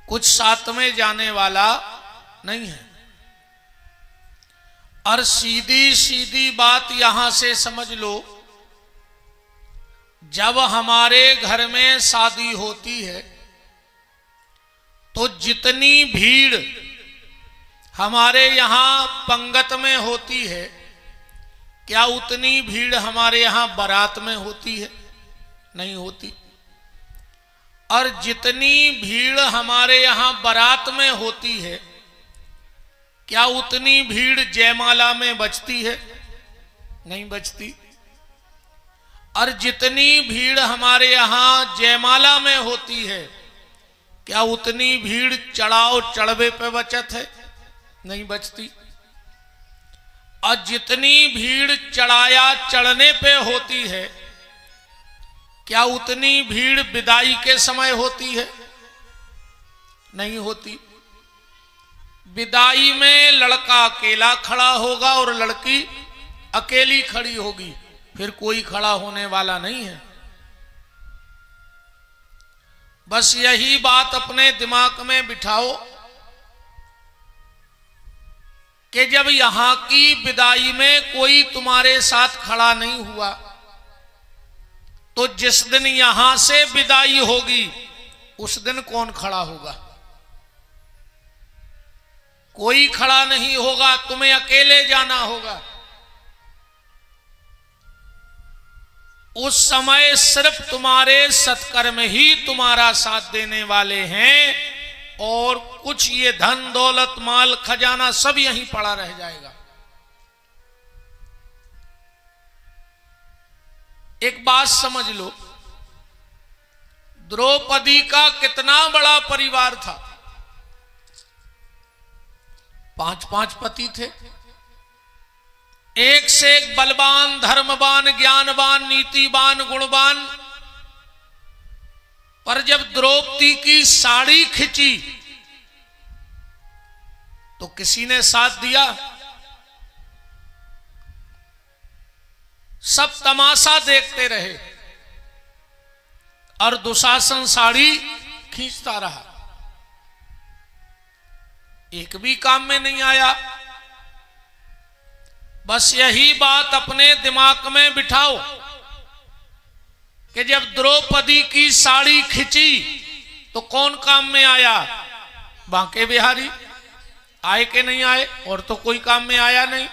कुछ साथ में जाने वाला नहीं है। और सीधी सीधी बात यहां से समझ लो, जब हमारे घर में शादी होती है तो जितनी भीड़ हमारे यहां पंगत में होती है, क्या उतनी भीड़ हमारे यहां बारात में होती है? नहीं होती। और जितनी भीड़ हमारे यहां बारात में होती है, क्या उतनी भीड़ जयमाला में बचती है? नहीं बचती। और जितनी भीड़ हमारे यहां जयमाला में होती है, क्या उतनी भीड़ चढ़ाओ चढ़वे पे बचत है? नहीं बचती। और जितनी भीड़ चढ़ाया चढ़ने पे होती है, क्या उतनी भीड़ विदाई के समय होती है? नहीं होती। विदाई में लड़का अकेला खड़ा होगा और लड़की अकेली खड़ी होगी, फिर कोई खड़ा होने वाला नहीं है। बस यही बात अपने दिमाग में बिठाओ कि जब यहां की विदाई में कोई तुम्हारे साथ खड़ा नहीं हुआ, तो जिस दिन यहां से विदाई होगी उस दिन कौन खड़ा होगा? कोई खड़ा नहीं होगा, तुम्हें अकेले जाना होगा। उस समय सिर्फ तुम्हारे सत्कर्म ही तुम्हारा साथ देने वाले हैं, और कुछ ये धन दौलत माल खजाना सब यहीं पड़ा रह जाएगा। एक बात समझ लो, द्रौपदी का कितना बड़ा परिवार था। 5 पति थे, एक से एक बलवान, धर्मवान, ज्ञानवान, नीतिवान, गुणवान। पर जब द्रौपदी की साड़ी खिंची तो किसी ने साथ दिया? सब तमाशा देखते रहे और दुशासन साड़ी खींचता रहा, एक भी काम में नहीं आया। बस यही बात अपने दिमाग में बिठाओ कि जब द्रौपदी की साड़ी खिंची तो कौन काम में आया? बांके बिहारी आए कि नहीं आए? और तो कोई काम में आया नहीं।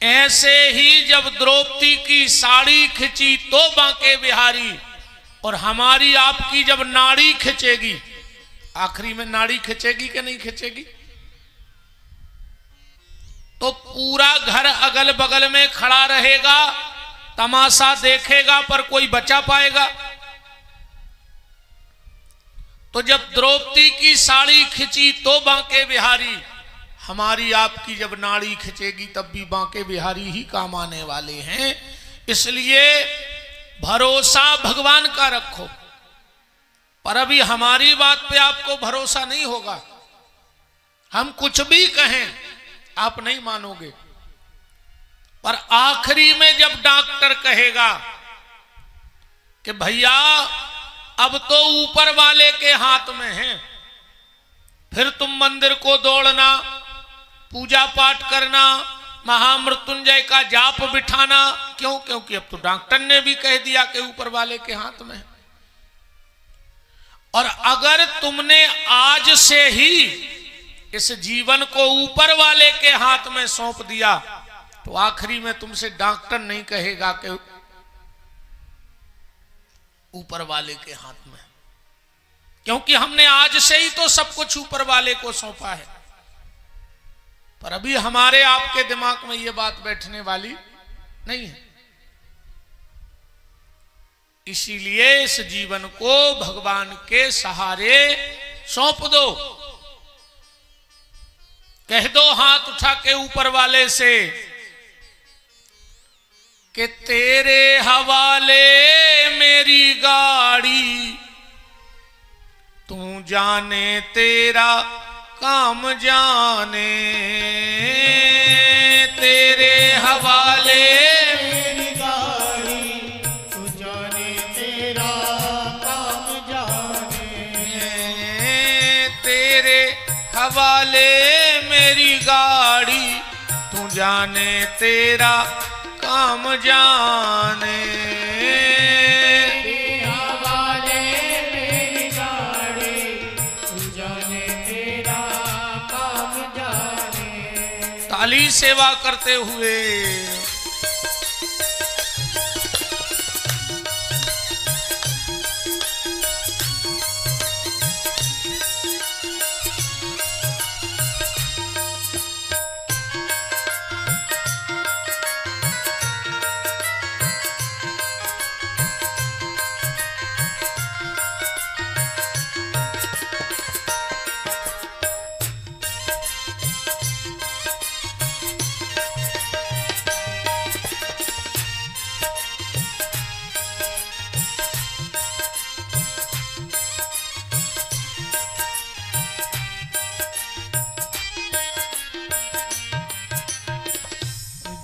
ऐसे ही जब द्रौपदी की साड़ी खिंची तो बांके बिहारी, और हमारी आपकी जब नाड़ी खिंचेगी, आखिरी में नाड़ी खिंचेगी कि नहीं खिंचेगी? तो पूरा घर अगल बगल में खड़ा रहेगा, तमाशा देखेगा, पर कोई बचा पाएगा? तो जब द्रौपदी की साड़ी खिंची तो बांके बिहारी, हमारी आपकी जब नाड़ी खिंचेगी तब भी बांके बिहारी ही काम आने वाले हैं। इसलिए भरोसा भगवान का रखो। पर अभी हमारी बात पे आपको भरोसा नहीं होगा। हम कुछ भी कहें आप नहीं मानोगे, पर आखिरी में जब डॉक्टर कहेगा कि भैया अब तो ऊपर वाले के हाथ में है, फिर तुम मंदिर को दौड़ना, पूजा पाठ करना, महामृत्युंजय का जाप बिठाना। क्यों? क्योंकि अब तो डॉक्टर ने भी कह दिया कि ऊपर वाले के हाथ में है। और अगर तुमने आज से ही इस जीवन को ऊपर वाले के हाथ में सौंप दिया, तो आखिरी में तुमसे डॉक्टर नहीं कहेगा कि ऊपर वाले के हाथ में, क्योंकि हमने आज से ही तो सब कुछ ऊपर वाले को सौंपा है। पर अभी हमारे आपके दिमाग में ये बात बैठने वाली नहीं है। इसीलिए इस जीवन को भगवान के सहारे सौंप दो। कह दो हाथ उठा के ऊपर वाले से कि तेरे हवाले मेरी गाड़ी, तू जाने तेरा काम जाने। तेरे हवाले मेरी गाड़ी, तू जाने तेरा काम जाने। हवाले मेरी गाड़ी, तू जाने तेरा काम जाने। तेरे हवाले मेरी गाड़ी, तू जाने तेरा काम जाने। ताली सेवा करते हुए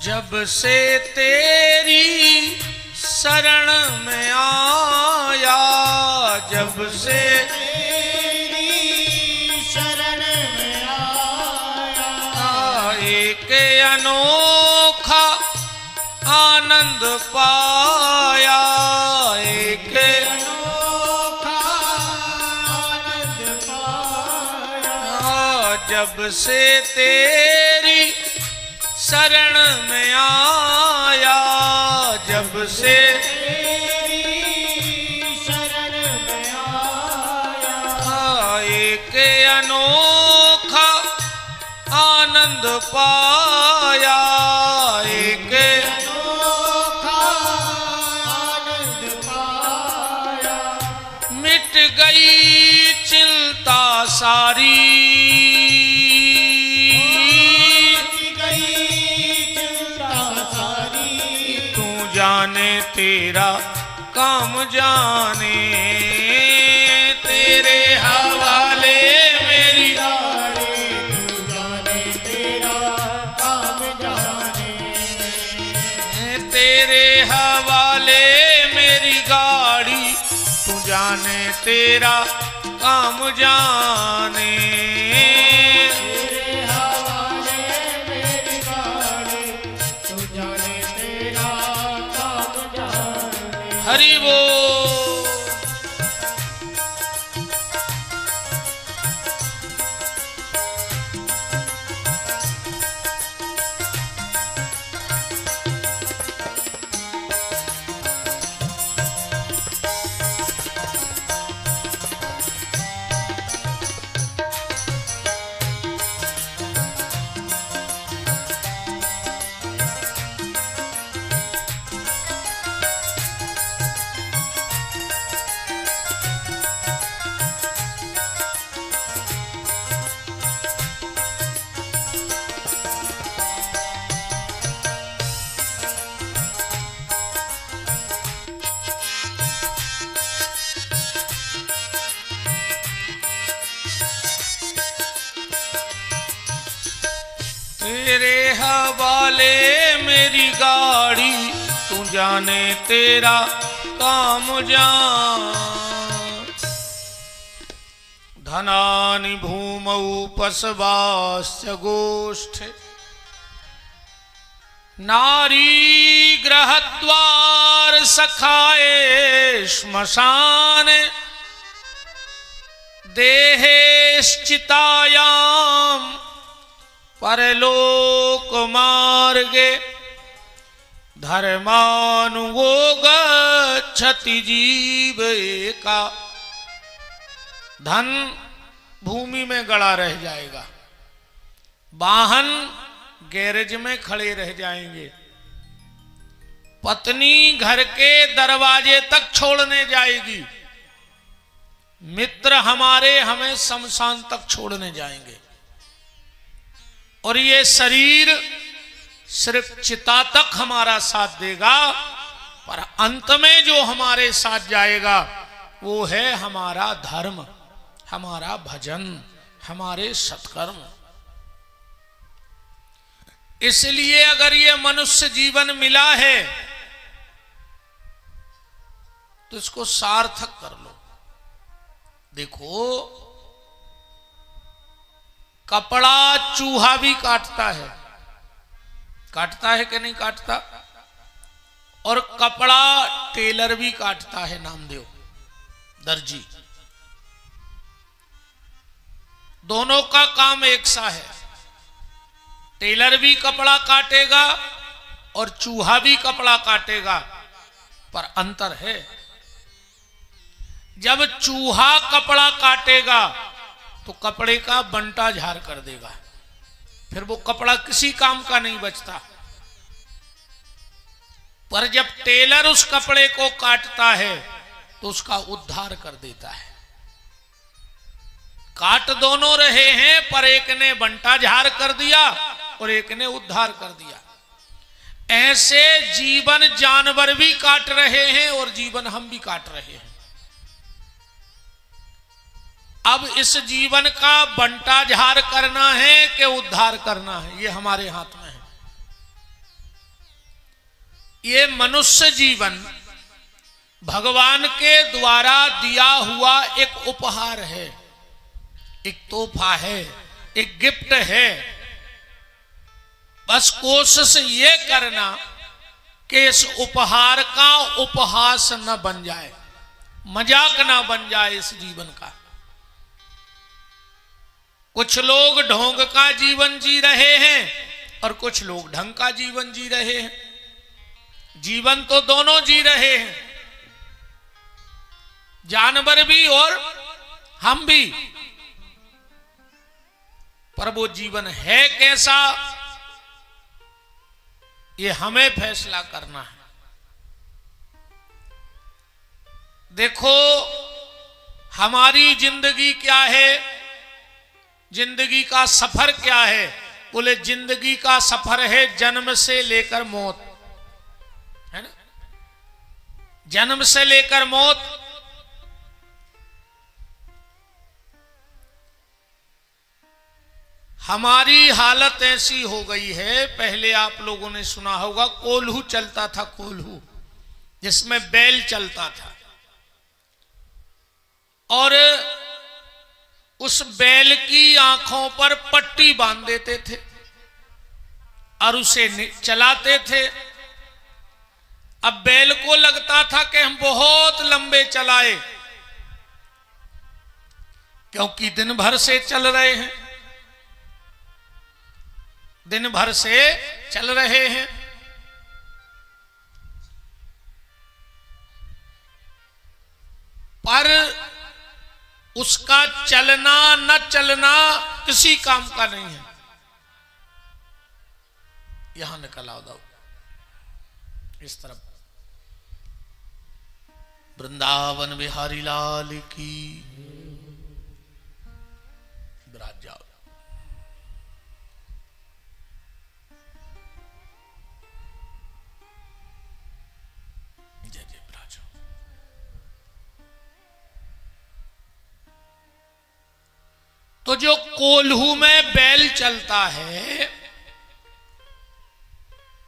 जब से तेरी शरण में आया, जब से तेरी शरण में आया, एक अनोखा आनंद पाया, एक अनोखा आनंद पाया। जब से तेरी शरण में आया, जब से तेरी शरण में आया, एक अनोखा आनंद पाया, एक अनोखा आनंद पाया। मिट गई चिंता सारी, जाने तेरा काम जाने। तेरे हवाले मेरी गाड़ी, तू जाने तेरा काम जाने। तेरे हवाले मेरी गाड़ी, तू जाने तेरा काम जाने। तेरे हवाले मेरी गाड़ी, तू जाने तेरा काम जाने। हरि बोल। तेरे हवाले मेरी गाड़ी, तू जाने तेरा काम जान। धनानि भूमौ पशवाश्च गोष्ठे, नारी गृहद्वार सखाए श्मशाने, देहेश्चितायाम परलोक मार्गे, धर्मानुगो गच्छति जीव एका। धन भूमि में गड़ा रह जाएगा, वाहन गैरेज में खड़े रह जाएंगे, पत्नी घर के दरवाजे तक छोड़ने जाएगी, मित्र हमारे हमें शमशान तक छोड़ने जाएंगे, और ये शरीर सिर्फ चिता तक हमारा साथ देगा, पर अंत में जो हमारे साथ जाएगा वो है हमारा धर्म, हमारा भजन, हमारे सत्कर्म। इसलिए अगर ये मनुष्य जीवन मिला है तो इसको सार्थक कर लो। देखो कपड़ा चूहा भी काटता है कि नहीं काटता? और कपड़ा टेलर भी काटता है, नामदेव दर्जी। दोनों का काम एक सा है। टेलर भी कपड़ा काटेगा और चूहा भी कपड़ा काटेगा, पर अंतर है। जब चूहा कपड़ा काटेगा तो कपड़े का बंटा झाड़ कर देगा, फिर वो कपड़ा किसी काम का नहीं बचता। पर जब टेलर उस कपड़े को काटता है तो उसका उद्धार कर देता है। काट दोनों रहे हैं, पर एक ने बंटा झाड़ कर दिया और एक ने उद्धार कर दिया। ऐसे जीवन जानवर भी काट रहे हैं और जीवन हम भी काट रहे हैं। अब इस जीवन का बंटा झाड़ करना है कि उद्धार करना है, ये हमारे हाथ में है। ये मनुष्य जीवन भगवान के द्वारा दिया हुआ एक उपहार है, एक तोहफा है, एक गिफ्ट है। बस कोशिश ये करना कि इस उपहार का उपहास न बन जाए, मजाक न बन जाए इस जीवन का। कुछ लोग ढोंग का जीवन जी रहे हैं और कुछ लोग ढंग का जीवन जी रहे हैं। जीवन तो दोनों जी रहे हैं, जानवर भी और हम भी। पर वो जीवन है कैसा, ये हमें फैसला करना है। देखो हमारी जिंदगी क्या है, जिंदगी का सफर क्या है? बोले जिंदगी का सफर है जन्म से लेकर मौत, है ना? जन्म से लेकर मौत। हमारी हालत ऐसी हो गई है, पहले आप लोगों ने सुना होगा कोल्हू चलता था, कोल्हू जिसमें बैल चलता था, और उस बैल की आंखों पर पट्टी बांध देते थे और उसे चलाते थे। अब बैल को लगता था कि हम बहुत लंबे चलाए, क्योंकि दिन भर से चल रहे हैं, दिन भर से चल रहे हैं। पर उसका चलना न चलना किसी काम का नहीं है। यहां निकल आओ दो इस तरफ। वृंदावन बिहारी लाल की विराज जाओ। जय जय विराज। तो जो कोल्हू में बैल चलता है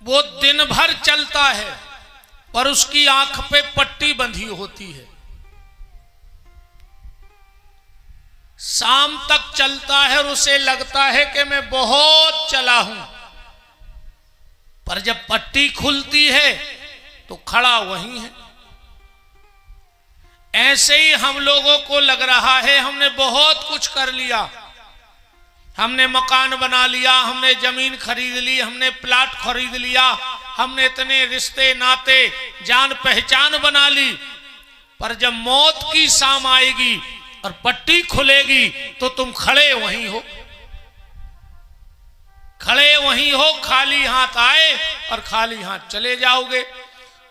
वो दिन भर चलता है, पर उसकी आंख पे पट्टी बंधी होती है। शाम तक चलता है और उसे लगता है कि मैं बहुत चला हूं, पर जब पट्टी खुलती है तो खड़ा वहीं है। ऐसे ही हम लोगों को लग रहा है हमने बहुत कुछ कर लिया, हमने मकान बना लिया, हमने जमीन खरीद ली, हमने प्लाट खरीद लिया, हमने इतने रिश्ते नाते जान पहचान बना ली। पर जब मौत की शाम आएगी और पट्टी खुलेगी तो तुम खड़े वहीं हो, खड़े वहीं हो, खाली हाथ आए और खाली हाथ चले जाओगे।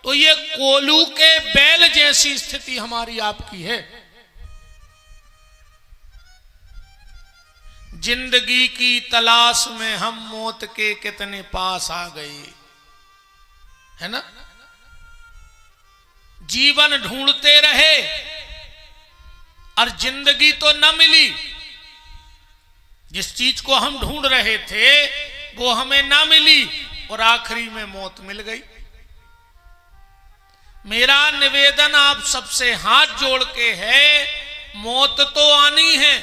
तो ये कोल्हू के बैल जैसी स्थिति हमारी आपकी है। जिंदगी की तलाश में हम मौत के कितने पास आ गए, है ना? जीवन ढूंढते रहे और जिंदगी तो न मिली। जिस चीज को हम ढूंढ रहे थे वो हमें ना मिली और आखिरी में मौत मिल गई। मेरा निवेदन आप सबसे हाथ जोड़ के है, मौत तो आनी है,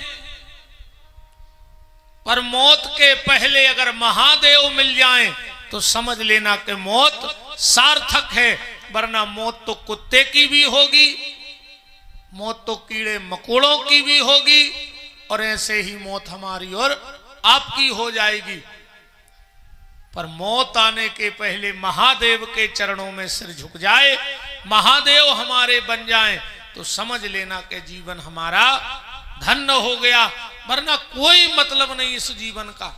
पर मौत के पहले अगर महादेव मिल जाएं तो समझ लेना कि मौत सार्थक है, वरना मौत तो कुत्ते की भी होगी, मौत तो कीड़े मकोड़ों की भी होगी, और ऐसे ही मौत हमारी और आपकी हो जाएगी। पर मौत आने के पहले महादेव के चरणों में सिर झुक जाए, महादेव हमारे बन जाएं, तो समझ लेना कि जीवन हमारा धन्य हो गया, वरना कोई मतलब नहीं इस जीवन का।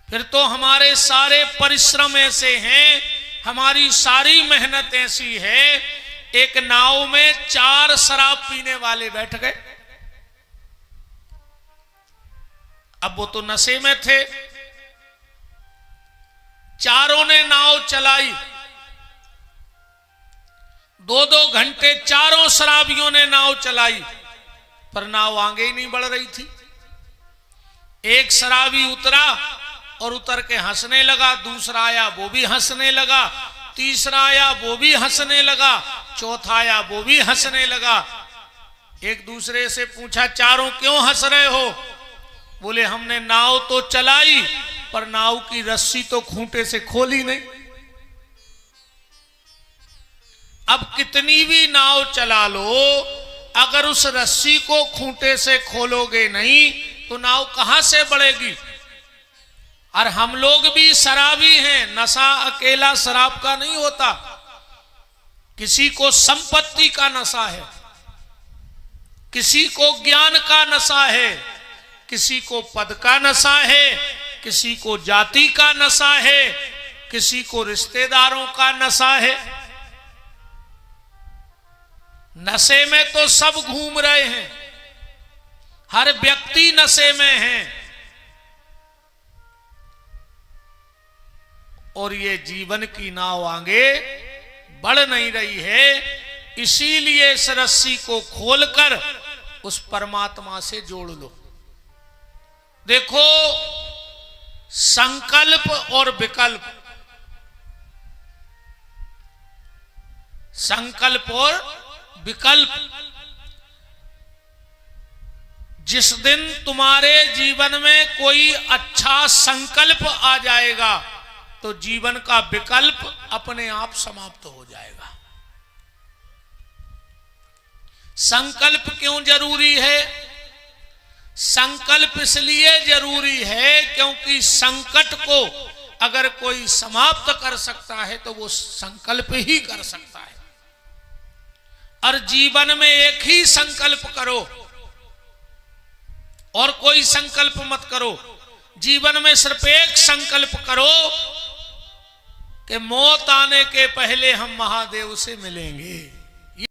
फिर तो हमारे सारे परिश्रम ऐसे हैं, हमारी सारी मेहनत ऐसी है, एक नाव में 4 शराब पीने वाले बैठ गए। अब वो तो नशे में थे, चारों ने नाव चलाई, 2-2 घंटे चारों शराबियों ने नाव चलाई, पर नाव आगे ही नहीं बढ़ रही थी। एक शराबी उतरा और उतर के हंसने लगा, दूसरा आया वो भी हंसने लगा, तीसरा आया वो भी हंसने लगा, चौथा आया वो भी हंसने लगा। एक दूसरे से पूछा, चारों क्यों हंस रहे हो? बोले, हमने नाव तो चलाई पर नाव की रस्सी तो खूंटे से खोली नहीं। अब कितनी भी नाव चला लो, अगर उस रस्सी को खूंटे से खोलोगे नहीं तो नाव कहां से बढ़ेगी। और हम लोग भी शराबी हैं, नशा अकेला शराब का नहीं होता, किसी को संपत्ति का नशा है, किसी को ज्ञान का नशा है, किसी को पद का नशा है, किसी को जाति का नशा है, किसी को रिश्तेदारों का नशा है। नशे में तो सब घूम रहे हैं, हर व्यक्ति नशे में है, और ये जीवन की नाव आगे बढ़ नहीं रही है। इसीलिए इस रस्सी को खोलकर उस परमात्मा से जोड़ लो। देखो, संकल्प और विकल्प, संकल्प और विकल्प, जिस दिन तुम्हारे जीवन में कोई अच्छा संकल्प आ जाएगा तो जीवन का विकल्प अपने आप समाप्त हो जाएगा। संकल्प क्यों जरूरी है? संकल्प इसलिए जरूरी है क्योंकि संकट को अगर कोई समाप्त कर सकता है तो वो संकल्प ही कर सकता है। और जीवन में एक ही संकल्प करो और कोई संकल्प मत करो। जीवन में सिर्फ एक संकल्प करो कि मौत आने के पहले हम महादेव से मिलेंगे।